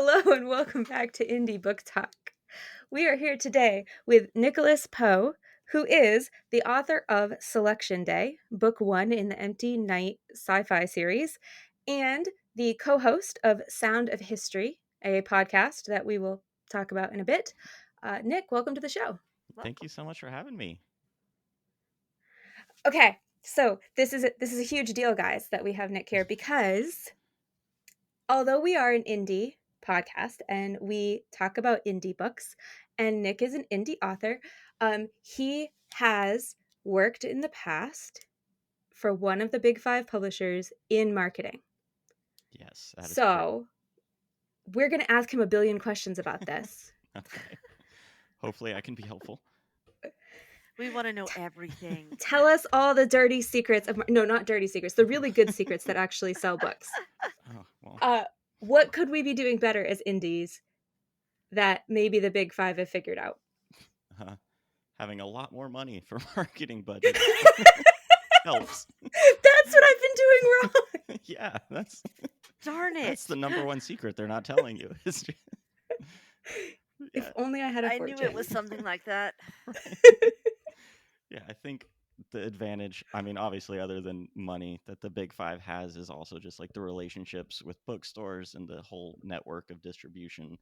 Hello and welcome back to Indie Book Talk. We are here today with Nicholas Poe, who is the author of Selection Day, Book 1 in the Empty Night sci-fi series, and the co-host of Sound of History, a podcast that we will talk about in a bit. Nick, welcome to the show. Thank you so much for having me. Okay, so this is a huge deal, guys, that we have Nick here because although we are an indie podcast and we talk about indie books, and Nick is an indie author, he has worked in the past for one of the big five publishers in marketing. Yes, that is true. So we're going to ask him a billion questions about this. Okay. Hopefully, I can be helpful. We want to know everything. Tell us all the dirty secrets of no, not dirty secrets, the really good secrets that actually sell books. Oh, well, What could we be doing better as indies that maybe the big five have figured out? having a lot more money for marketing budget helps. That's what I've been doing wrong. Yeah, Darn it. that's the number one secret they're not telling you. If only I had a I fortune. knew it was something like that. Yeah, I think the advantage, I mean, obviously, other than money, that the big five has is also just like the relationships with bookstores and the whole network of distribution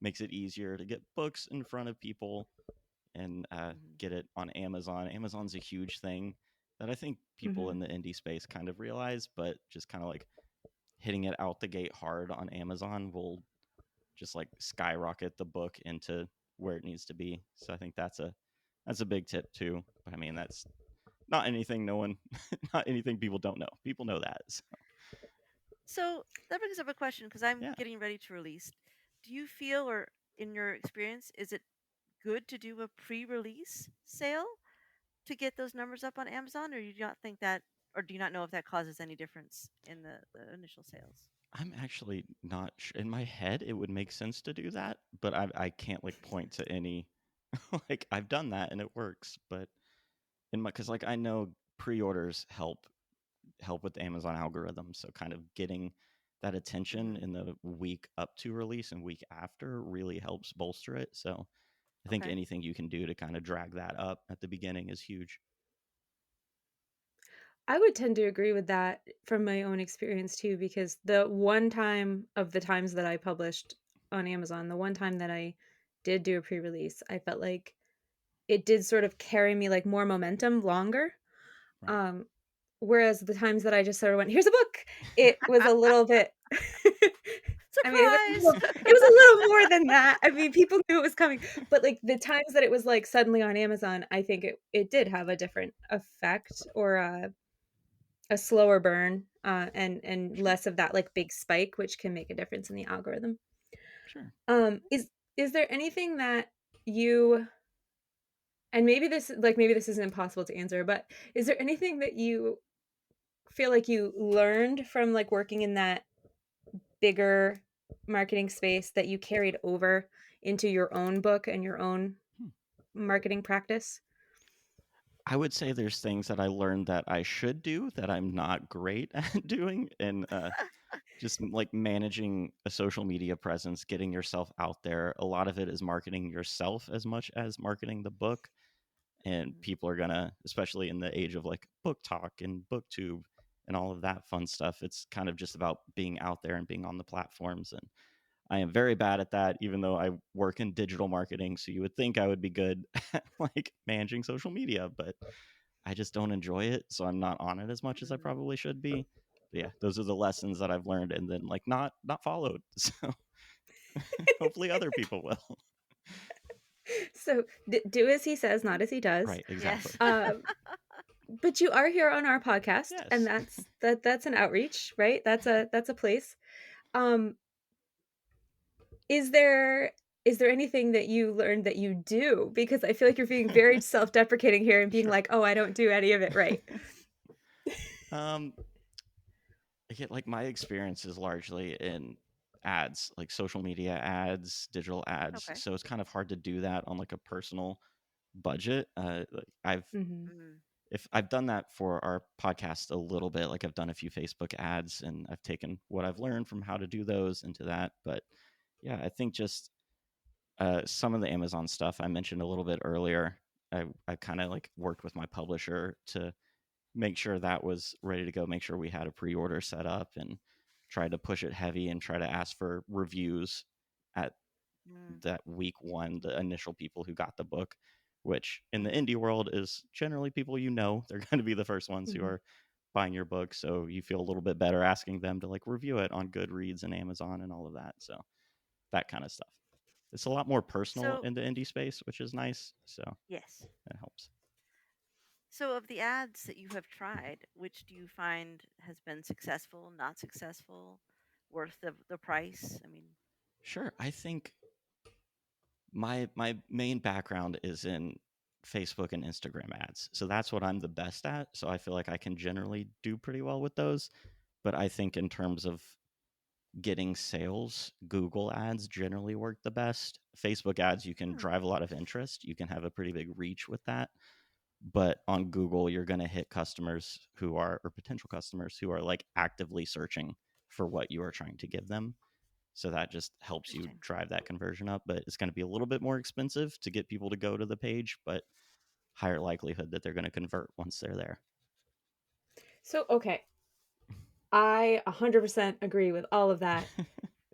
makes it easier to get books in front of people and get it on Amazon. Amazon's a huge thing that I think people in the indie space kind of realize, but just kind of like hitting it out the gate hard on Amazon will just like skyrocket the book into where it needs to be. So I think that's a big tip too. But I mean, that's not anything not anything people don't know. People know that. So that brings up a question because I'm Yeah. getting ready to release. Do you feel, or in your experience, is it good to do a pre release sale to get those numbers up on Amazon, or do you not think that, or do you not know if that causes any difference in the initial sales? I'm actually not sure. In my head, it would make sense to do that, but I can't like point to any like I've done that and it works, but because like I know pre-orders help with the Amazon algorithm, so kind of getting that attention Hmm. in the week up to release and week after really helps bolster it. So I think Okay. anything you can do to kind of drag that up at the beginning is huge. I would tend to agree with that from my own experience too, because the one time of the times that I published on Amazon, the one time that I did do a pre release, I felt like it did sort of carry me like more momentum longer. Right. Um, Whereas the times that I just sort of went, here's a book, it was a little bit. I mean, Surprise! it was a little more than that. I mean, people knew it was coming, but like the times that it was like suddenly on Amazon, I think it did have a different effect or a slower burn, and Sure. less of that like big spike, which can make a difference in the algorithm. Sure. Um, is there anything that you and maybe this isn't impossible to answer, but is there anything that you feel like you learned from like working in that bigger marketing space that you carried over into your own book and your own Hmm. marketing practice? I would say there's things that I learned that I should do that I'm not great at doing, and just like managing a social media presence, getting yourself out there. A lot of it is marketing yourself as much as marketing the book. And Mhm. people are gonna, especially in the age of like book talk and booktube and all of that fun stuff, it's kind of just about being out there and being on the platforms. And I am very bad at that, even though I work in digital marketing. So you would think I would be good at like managing social media, but I just don't enjoy it. So I'm not on it as much as I Mhm. probably should be. But yeah, those are the lessons that I've learned and then like not followed. So hopefully other people will. So do as he says, not as he does. Right, exactly. Yes. Um, but you are here on our podcast, and Yes. that's an outreach, right? That's a place. Um, is there is there anything that you learned that you do? Because I feel like you're being very self-deprecating here and being Sure. like, "Oh, I don't do any of it right." um I get like my experience is largely in ads, like social media ads, digital ads. Okay. So it's kind of hard to do that on like a personal budget. Like Mhm. Mhm. if I've done that for our podcast a little bit, like I've done a few Facebook ads and I've taken what I've learned from how to do those into that. But Yeah, I think just some of the Amazon stuff I mentioned a little bit earlier. I kind of like worked with my publisher to make sure that was ready to go, make sure we had a pre-order set up, and tried to push it heavy and try to ask for reviews at Mm, that week one, the initial people who got the book, which in the mm-hmm. indie world is generally people you know. They're going to be the first ones who Mhm. are buying your book, so you feel a little bit better asking them to like review it on Goodreads and Amazon and all of that. So that kind of stuff. It's a lot more personal So in the indie space, which is nice. So yes. that helps. So of the ads that you have tried, which do you find has been successful, not successful, worth the price? I mean, Sure. I think my main background is in Facebook and Instagram ads. So that's what I'm the best at. So I feel like I can generally do pretty well with those. But I think in terms of getting sales, Google ads generally work the best. Facebook ads, you can hmm, drive a lot of interest. You can have a pretty big reach with that. But on Google, you're going to hit customers who are, or potential customers who are like actively searching for what you are trying to give them. So that just helps you interesting. drive that conversion up. But it's going to be a little bit more expensive to get people to go to the page, but higher likelihood that they're going to convert once they're there. So, okay, I 100% agree with all of that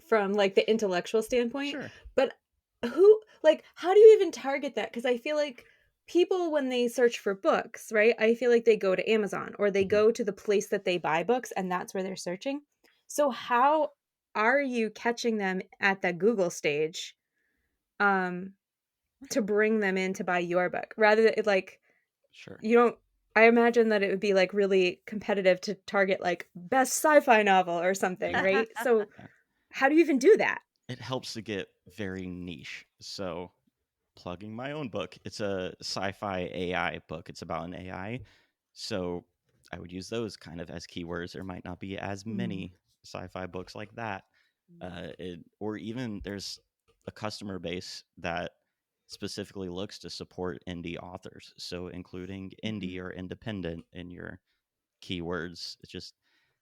from like the intellectual standpoint, Sure. but how do you even target that? Because I feel like people, when they search for books, right, I feel like they go to Amazon or they Mhm. go to the place that they buy books and that's where they're searching. So how are you catching them at the Google stage, um to bring them in to buy your book rather than like Sure. you don't I imagine that it would be, like, really competitive to target, like, best sci-fi novel or something, Yeah. right? So, Yeah. how do you even do that? It helps to get very niche. So plugging my own book. It's a sci-fi AI book. It's about an AI. So I would use those kind of as keywords. There might not be as Mm, many sci-fi books like that. Mm, Or even there's a customer base that specifically looks to support indie authors. So including mhm, indie or independent in your keywords. It's just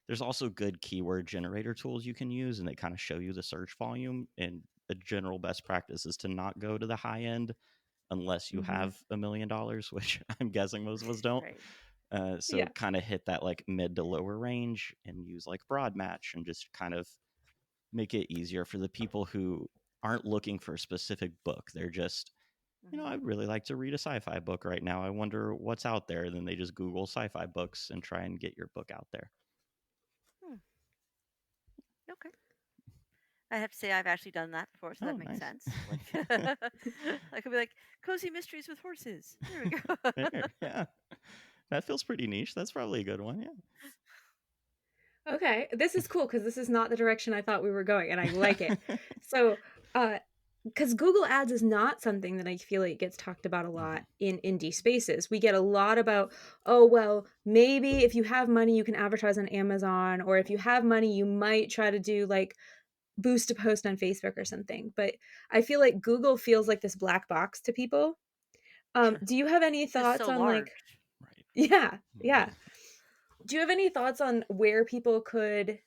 there's also good keyword generator tools you can use, and they kind of show you the search volume. And a general best practice is to not go to the high end unless you mhm. have $1 million, which I'm guessing most of us don't. right. So Yeah. kind of hit that like mid to lower range and use like broad match and just kind of make it easier for the people who aren't looking for a specific book. They're just, Hmm. I'd really like to read a sci-fi book right now. I wonder what's out there. Then they just Google sci-fi books and try and get your book out there. Hmm. Okay. I have to say I've actually done that before, so that Oh, makes nice. sense. Like I could be like cozy mysteries with horses. There we go. There, yeah. That feels pretty niche. That's probably a good one. Okay, this is cool because this is not the direction I thought we were going, and I like it. Yeah. So, because Google Ads is not something that I feel like gets talked about a lot Mhm. in indie spaces. We get a lot about, oh, well, maybe if you have money, you can advertise on Amazon, or if you have money, you might try to do like boost a post on Facebook or something. But I feel like Google feels like this black box to people. Sure. Do you have any It's just thoughts so on like, large. Right. yeah, Mhm. yeah. Do you have any thoughts on where people could,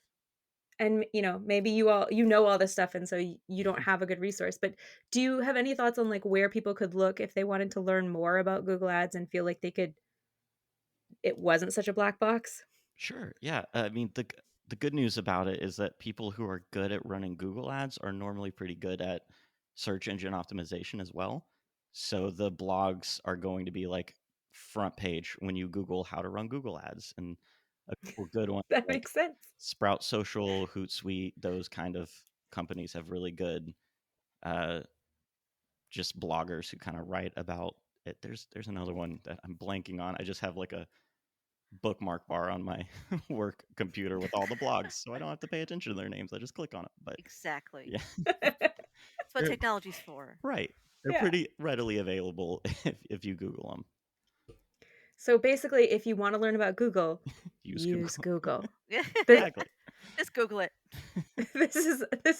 and maybe you know all this stuff and so you don't have a good resource, but do you have any thoughts on like where people could look if they wanted to learn more about Google Ads and feel like it wasn't such a black box? Sure. Yeah. I mean, the good news about it is that people who are good at running Google ads are normally pretty good at search engine optimization as well. So the blogs are going to be like front page when you Google how to run Google ads, and a couple good ones That like makes sense. Sprout Social, Hootsuite, those kind of companies have really good uh, just bloggers who kind of write about it. There's another one that I'm blanking on. I just have like a bookmark bar on my work computer with all the blogs, so I don't have to pay attention to their names. I just click on it. But Exactly. yeah, That's what they're technology's for. right. They're Yeah. pretty readily available if you Google them. So basically, if you want to learn about Google, Use use Google. Google. Yeah. But Exactly. Just Google it. this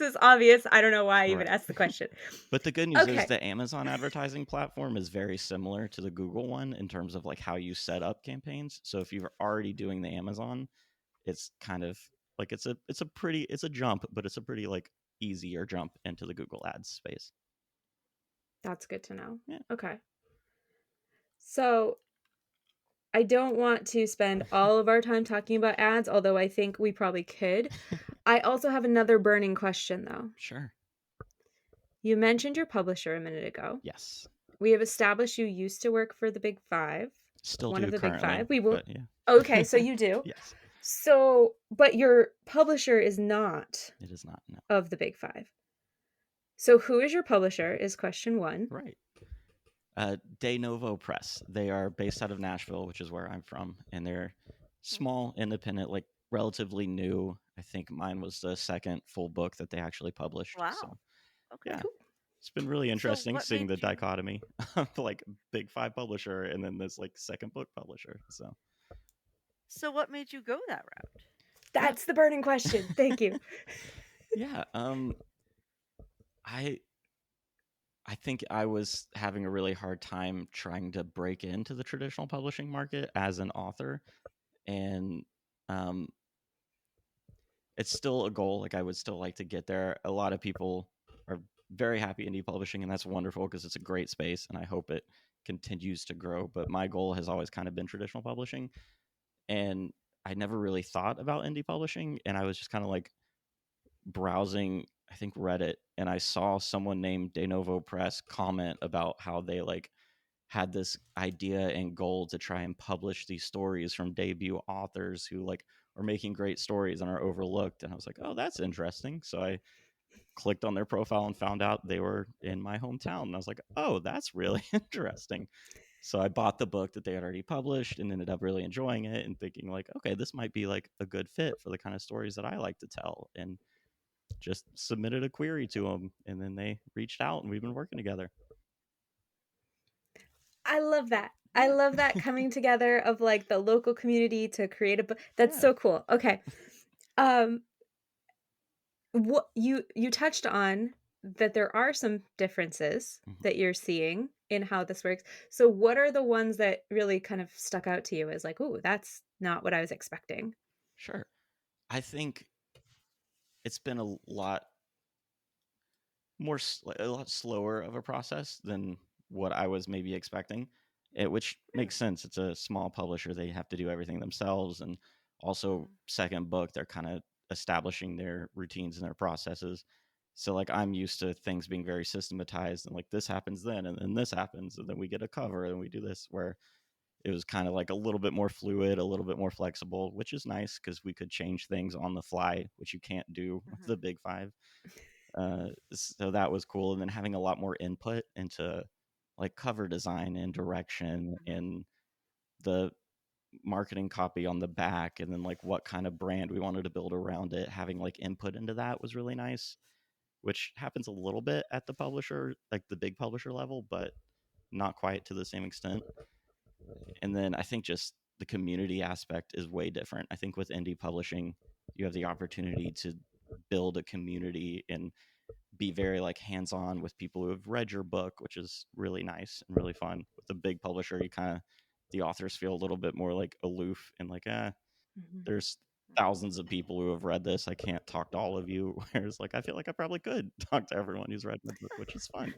is obvious. I don't know why I even Right. asked the question. But the good news is Okay. the Amazon advertising platform is very similar to the Google one in terms of like how you set up campaigns. So if you're already doing the Amazon, it's kind of like it's a jump, but it's a pretty like easier jump into the Google Ads space. That's good to know. Yeah. Okay. So I don't want to spend all of our time talking about ads, although I think we probably could. I also have another burning question, though. Sure. You mentioned your publisher a minute ago. Yes. We have established you used to work for the Big Five, Still one of do the Big currently, Five. We will. but yeah. Okay, so you do. Yes. So, but your publisher is not It is not. No. of the Big Five. So, who is your publisher? Is question one. Right. Novo Press. They are based out of Nashville, which is where I'm from, and they're small, independent, like relatively new. I think mine was the second full book that they actually published. So Wow. Okay. yeah, Cool. it's been really So interesting what seeing made the you dichotomy of like Big Five publisher and then this like second book publisher. So go that route? yeah, That's the burning question. Thank you. yeah. I I think I was having a really hard time trying to break into the traditional publishing market as an author, and um, it's still a goal. Like I would still like to get there. A lot of people are very happy indie publishing, and that's wonderful because it's a great space, and I hope it continues to grow. But my goal has always kind of been traditional publishing, and I never really thought about indie publishing, and I was just kind of like browsing, I think Reddit, and I saw someone named De Novo Press comment about how they like had this idea and goal to try and publish these stories from debut authors who like are making great stories and are overlooked. And I was like, oh, that's interesting. So I clicked on their profile and found out they were in my hometown. And I was like, oh, that's really interesting. So I bought the book that they had already published and ended up really enjoying it and thinking like, okay, this might be like a good fit for the kind of stories that I like to tell. And just submitted a query to them, and then they reached out, and we've been working together. I love that. I Yeah. love that coming together of like the local community to create a book. That's Yeah. so cool. Okay. Um what you touched on that there are some differences Mhm. that you're seeing in how this works. So what are the ones that really kind of stuck out to you as like, "Ooh, that's not what I was expecting." Sure. I think it's been a lot a lot slower of a process than what I was maybe expecting. Which makes sense. It's a small publisher; they have to do everything themselves, and also Mm-hmm. second book, they're kind of establishing their routines and their processes. So like I'm used to things being very systematized and like this happens then and then this happens and then we get a cover and we do this where it was kind of like a little bit more fluid, a little bit more flexible, which is nice because we could change things on the fly, which you can't do with Mm-hmm. the Big Five. So that was cool. And then having a lot more input into like cover design and direction Mm-hmm. and the marketing copy on the back, and then like what kind of brand we wanted to build around it. Having like input into that was really nice, which happens a little bit at the publisher, like the big publisher level, but not quite to the same extent. And then I think just the community aspect is way different. I think with indie publishing, you have the opportunity to build a community and be very like hands-on with people who have read your book, which is really nice and really fun. With a big publisher, you kind of the authors feel a little bit more like aloof and like, Mhm. there's Mm-hmm. thousands of people who have read this. I can't talk to all of you. Whereas like I feel like I probably could talk to everyone who's read my book, which is fun.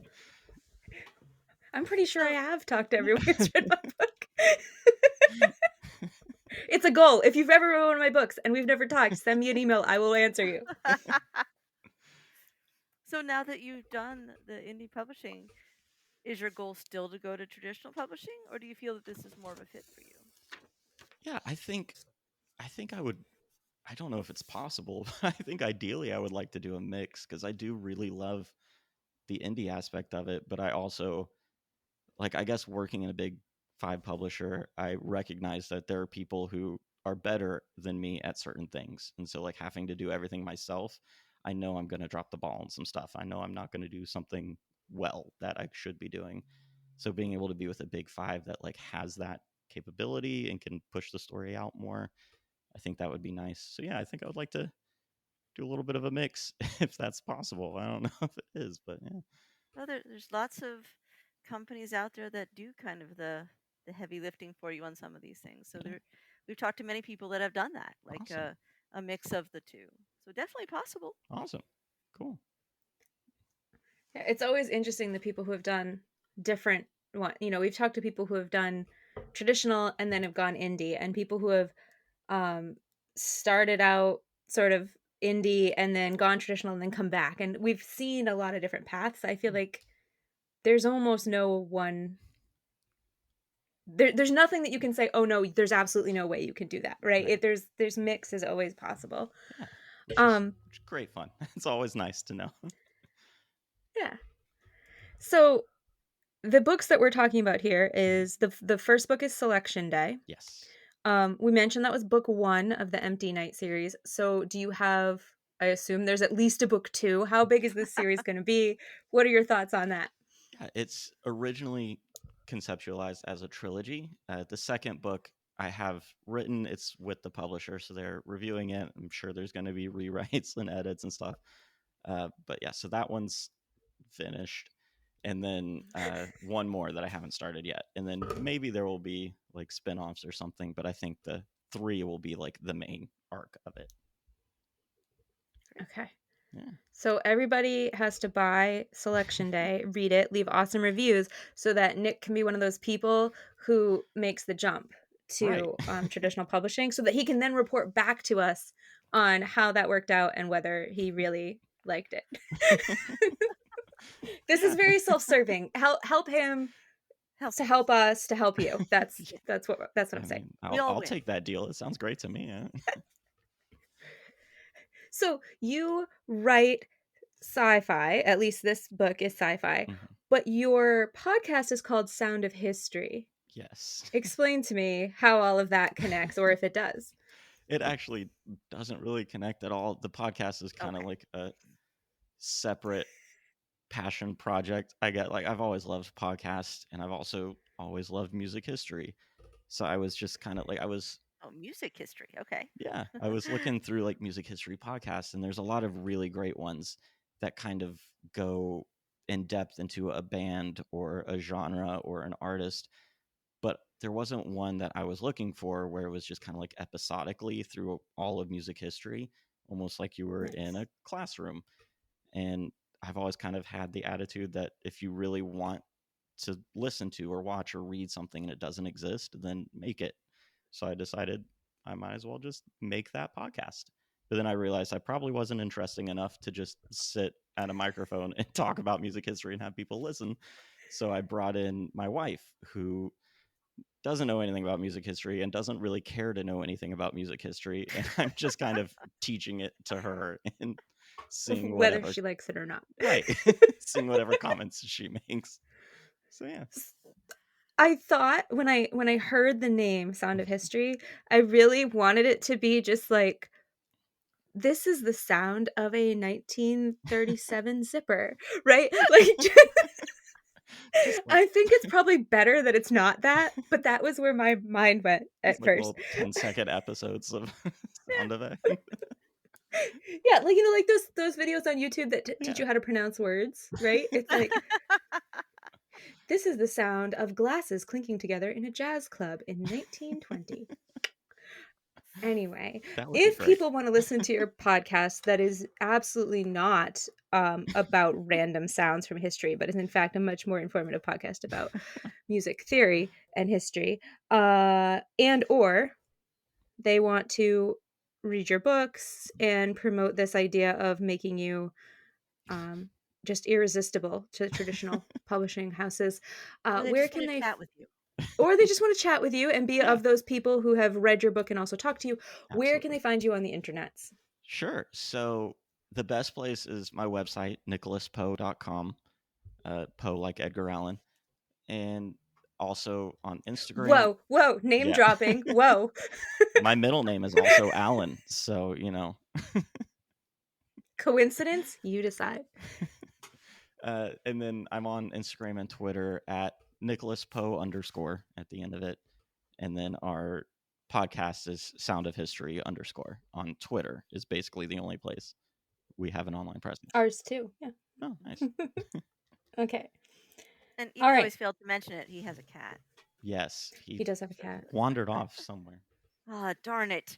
I'm pretty sure I So have talked to everyone Yeah. who's read my book. It's a goal. If you've ever read one of my books and we've never talked, send me an email. I will answer you. so now that you've done the indie publishing, is your goal still to go to traditional publishing, or do you feel that this is more of a fit for you? Yeah, I think I would. I don't know if it's possible, but I think ideally I would like to do a mix because I do really love the indie aspect of it, but I also like I guess working in a big five publisher, I recognize that there are people who are better than me at certain things. And so like having to do everything myself, I know I'm going to drop the ball on some stuff. I know I'm not going to do something well that I should be doing. So being able to be with a big five that like has that capability and can push the story out more, I think that would be nice. So yeah, I think I would like to do a little bit of a mix if that's possible. I don't know if it is, but yeah. Well, there's lots of companies out there that do kind of the heavy lifting for you on some of these things. So Yeah. we've talked to many people that have done that, like Awesome. a mix of the two. So definitely possible. Awesome. Cool. It's always interesting the people who have done different one. We've talked to people who have done traditional and then have gone indie, and people who have um, started out sort of indie and then gone traditional and then come back. And we've seen a lot of different paths. I feel like there's almost no one. There's nothing that you can say. Oh no, there's absolutely no way you can do that, right? Right. There's mix is always possible. Yeah. Which is great fun. It's always nice to know. Yeah. So the books that we're talking about here is the first book is Selection Day. Yes. We mentioned that was book 1 of the Empty Night series. So do you have, I assume there's at least a book 2. How big is this series going to be? What are your thoughts on that? Yeah, it's originally conceptualized as a trilogy. The second book I have written, it's with the publisher, so they're reviewing it. I'm sure there's going to be rewrites and edits and stuff. But yeah, so that one's finished. And then one more that I haven't started yet. And then maybe there will be like spin-offs or something, but I think the 3 will be like the main arc of it. Okay. Yeah. So everybody has to buy Selection Day, read it, leave awesome reviews so that Nick can be one of those people who makes the jump Right. to traditional publishing so that he can then report back to us on how that worked out and whether he really liked it. This is Yeah. very self-serving. Help him Help to us. help us to help you. That's Yeah. that's what I'm I saying. mean, We I'll all I'll win. take that deal. It sounds great to me. Yeah. So you write sci-fi, at least this book is sci-fi, Mhm. but your podcast is called Sound of History. Yes. Explain to me how all of that connects, or if it does. It actually doesn't really connect at all. The podcast is kind of Okay. like a separate passion project. I've always loved podcasts, and I've also always loved music history. So I was just kind of like, Oh, music history. Okay. yeah, I was looking through like music history podcasts, and there's a lot of really great ones that kind of go in depth into a band or a genre or an artist. But there wasn't one that I was looking for where it was just kind of like episodically through all of music history, almost like you were in Nice. a classroom. And I've always kind of had the attitude that if you really want to listen to or watch or read something and it doesn't exist, then make it. So I decided I might as well just make that podcast. But then I realized I probably wasn't interesting enough to just sit at a microphone and talk about music history and have people listen. So I brought in my wife, who doesn't know anything about music history and doesn't really care to know anything about music history. And I'm just kind of teaching it to her and seeing Whether whatever, she likes it or not. right, seeing whatever comments she makes. So yeah. I thought when I heard the name Sound of History, I really wanted it to be just like this is the sound of a 1937 zipper, right? Like Just like I think it's probably better that it's not that, but that was where my mind went just at like first. little 10-second episodes of sound effect. Yeah, like like those videos on YouTube that teach Yeah. you how to pronounce words, right? It's like this is the sound of glasses clinking together in a jazz club in 1920. Anyway, That would be if great. people want to listen to your podcast that is absolutely not about random sounds from history, but is in fact a much more informative podcast about music theory and history, and or they want to read your books and promote this idea of making you um, just irresistible to traditional publishing houses, Or they where just can want to they chat with you. or they just want to chat with you and be Yeah, of those people who have read your book and also talk to you, where can absolutely. they find you on the internets? Sure. So the best place is my website, nicholaspoe.com. Poe like Edgar Allan. And also on Instagram. Whoa, name Yeah. dropping. Whoa. My middle name is also Allen. So, Coincidence? You decide. and then I'm on Instagram and Twitter at Nicholas Poe _ at the end of it. And then our podcast is Sound of History _ on Twitter is basically the only place we have an online presence. Ours too. Yeah. Oh, nice. Okay. And All even though right. he's failed to mention it, he has a cat. Yes, He he does have a cat. wandered off somewhere. Ah, darn it.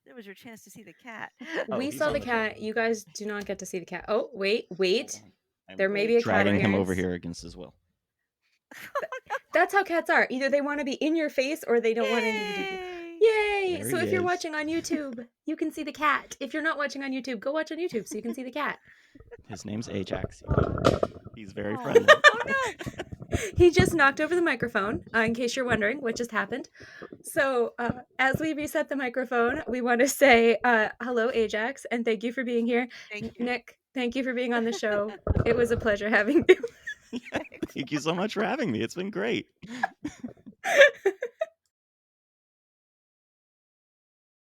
There was your chance to see the cat. Oh, We he's saw on the the show. cat. You guys do not get to see the cat. Oh, wait, Hold wait. on. I'm There may be a cat dragging him over appearance. here against his will. That's how cats are. Either they want to be in your face or they don't want anything to do. Yay! Yay! There So he if you're is. watching on YouTube, you can see the cat. If you're not watching on YouTube, go watch on YouTube so you can see the cat. His name's Ajax. He's very Oh, friendly. oh no! He just knocked over the microphone, in case you're wondering what just happened. So, as we reset the microphone, we want to say hello, Ajax, and thank you for being here. Thank you. Nick, thank you for being on the show. It was a pleasure having you. Thank you so much for having me. It's been great.